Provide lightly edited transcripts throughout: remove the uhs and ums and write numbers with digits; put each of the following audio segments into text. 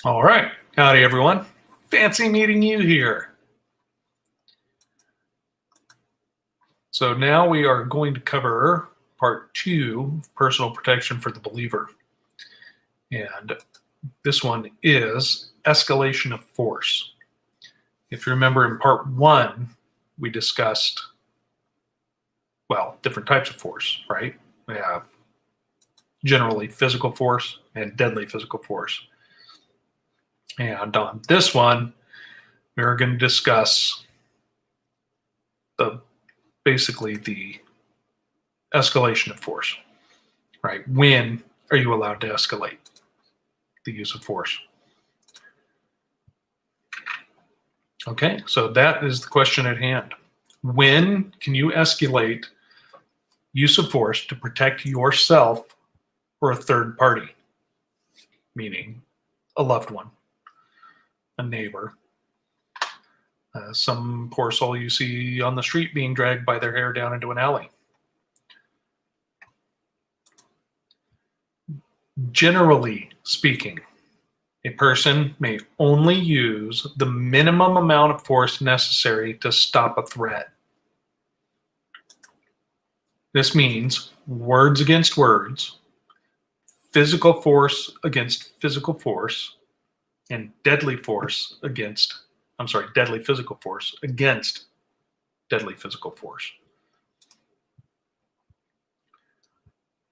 All right. Howdy, everyone. Fancy meeting you here. So now we are going to cover part 2, personal protection for the believer. And this one is escalation of force. If you remember in part 1, we discussed, well, different types of force, right? We have generally physical force and deadly physical force. And on this one, we're going to discuss basically the escalation of force, right? When are you allowed to escalate the use of force? Okay, so that is the question at hand. When can you escalate use of force to protect yourself or a third party, meaning a loved one, a neighbor, some poor soul you see on the street being dragged by their hair down into an alley? Generally speaking, a person may only use the minimum amount of force necessary to stop a threat. This means words against words, physical force against physical force, and deadly force against, deadly physical force against deadly physical force.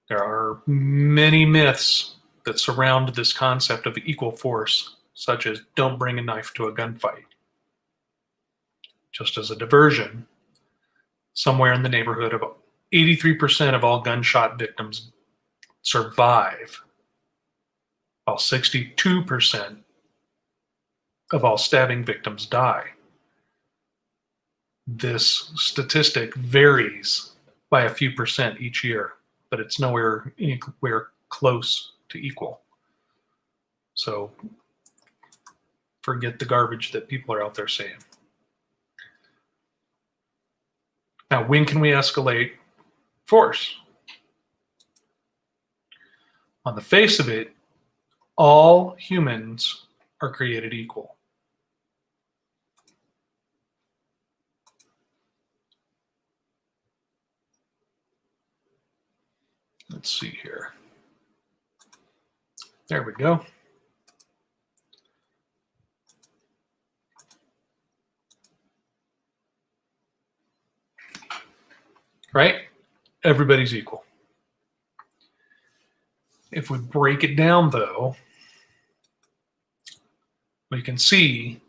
There are many myths that surround this concept of equal force, such as don't bring a knife to a gunfight. Just as a diversion, somewhere in the neighborhood of 83% of all gunshot victims survive, while 62% of all stabbing victims die. This statistic varies by a few percent each year, but it's nowhere anywhere close to equal. So forget the garbage that people are out there saying. Now, when can we escalate force? On the face of it, all humans are created equal. Let's see here. There we go. Right? Everybody's equal. If we break it down, though, we can see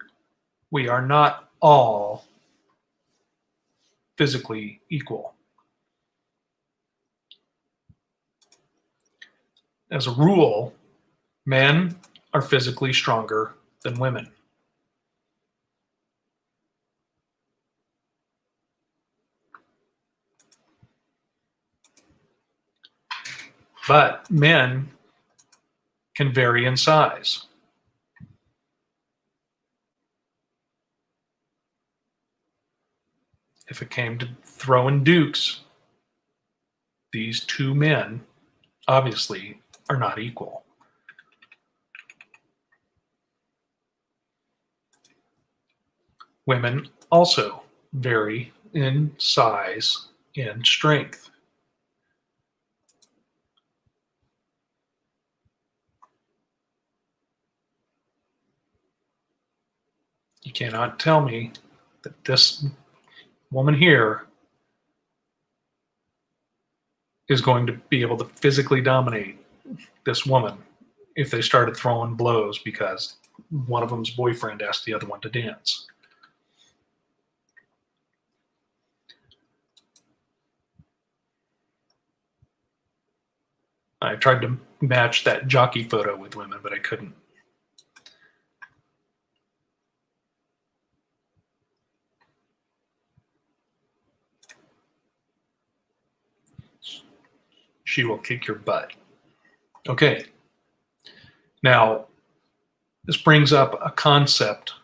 we are not all physically equal. As a rule, men are physically stronger than women. But men can vary in size. If it came to throwing dukes, these two men obviously are not equal. Women also vary in size and strength. You cannot tell me that this woman here is going to be able to physically dominate this woman if they started throwing blows because one of them's boyfriend asked the other one to dance. I tried to match that jockey photo with women, but I couldn't. She will kick your butt. Okay. Now, this brings up a concept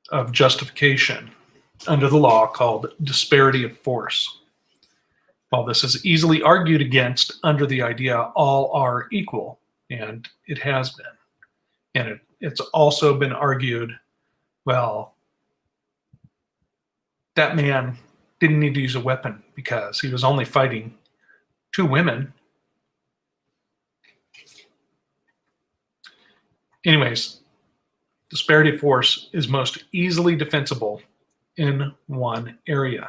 of justification under the law called disparity of force. While this is easily argued against under the idea all are equal, And it has been. And it's also been argued, well, that man didn't need to use a weapon because he was only fighting 2 women. Anyways, disparity of force is most easily defensible in one area.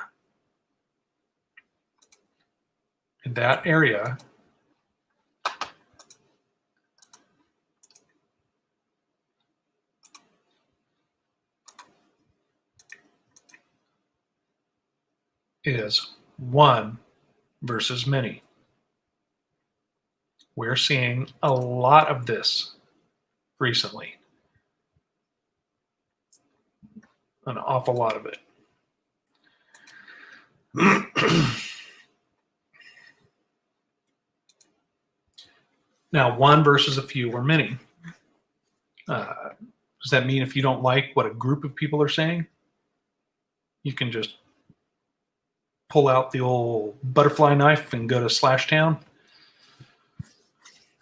And that area is one versus many. We're seeing a lot of this recently. An awful lot of it. Now, one versus a few or many. Does that mean if you don't like what a group of people are saying, you can just pull out the old butterfly knife and go to Slash Town?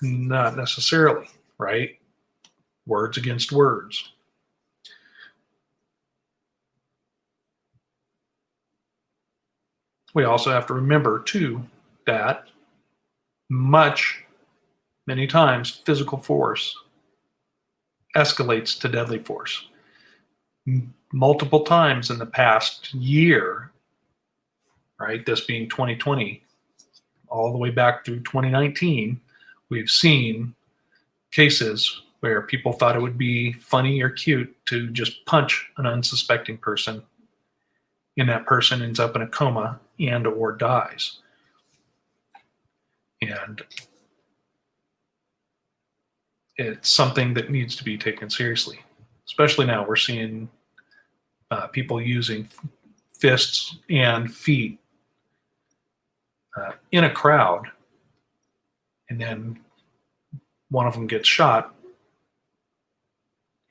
Not necessarily, right? Words against words. We also have to remember, too, that many times, physical force escalates to deadly force. Multiple times in the past year, right, this being 2020, all the way back through 2019, we've seen cases where people thought it would be funny or cute to just punch an unsuspecting person, and that person ends up in a coma and or dies. And it's something that needs to be taken seriously. Especially now, we're seeing people using fists and feet in a crowd, and then one of them gets shot,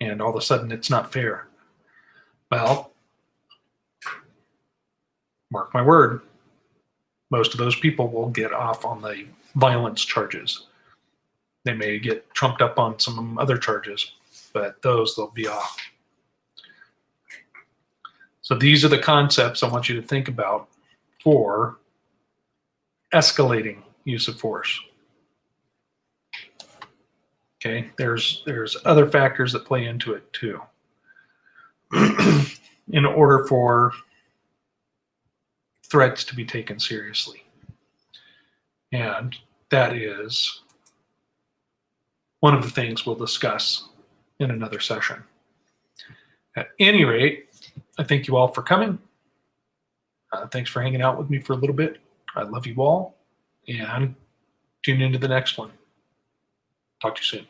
and all of a sudden it's not fair. Well, mark my word, most of those people will get off on the violence charges. They may get trumped up on some other charges, but they'll be off. So these are the concepts I want you to think about for escalating use of force. Okay, there's other factors that play into it too. In order for threats to be taken seriously. And that is one of the things we'll discuss in another session. At any rate, I thank you all for coming. Thanks for hanging out with me for a little bit. I love you all, and tune into the next one. Talk to you soon.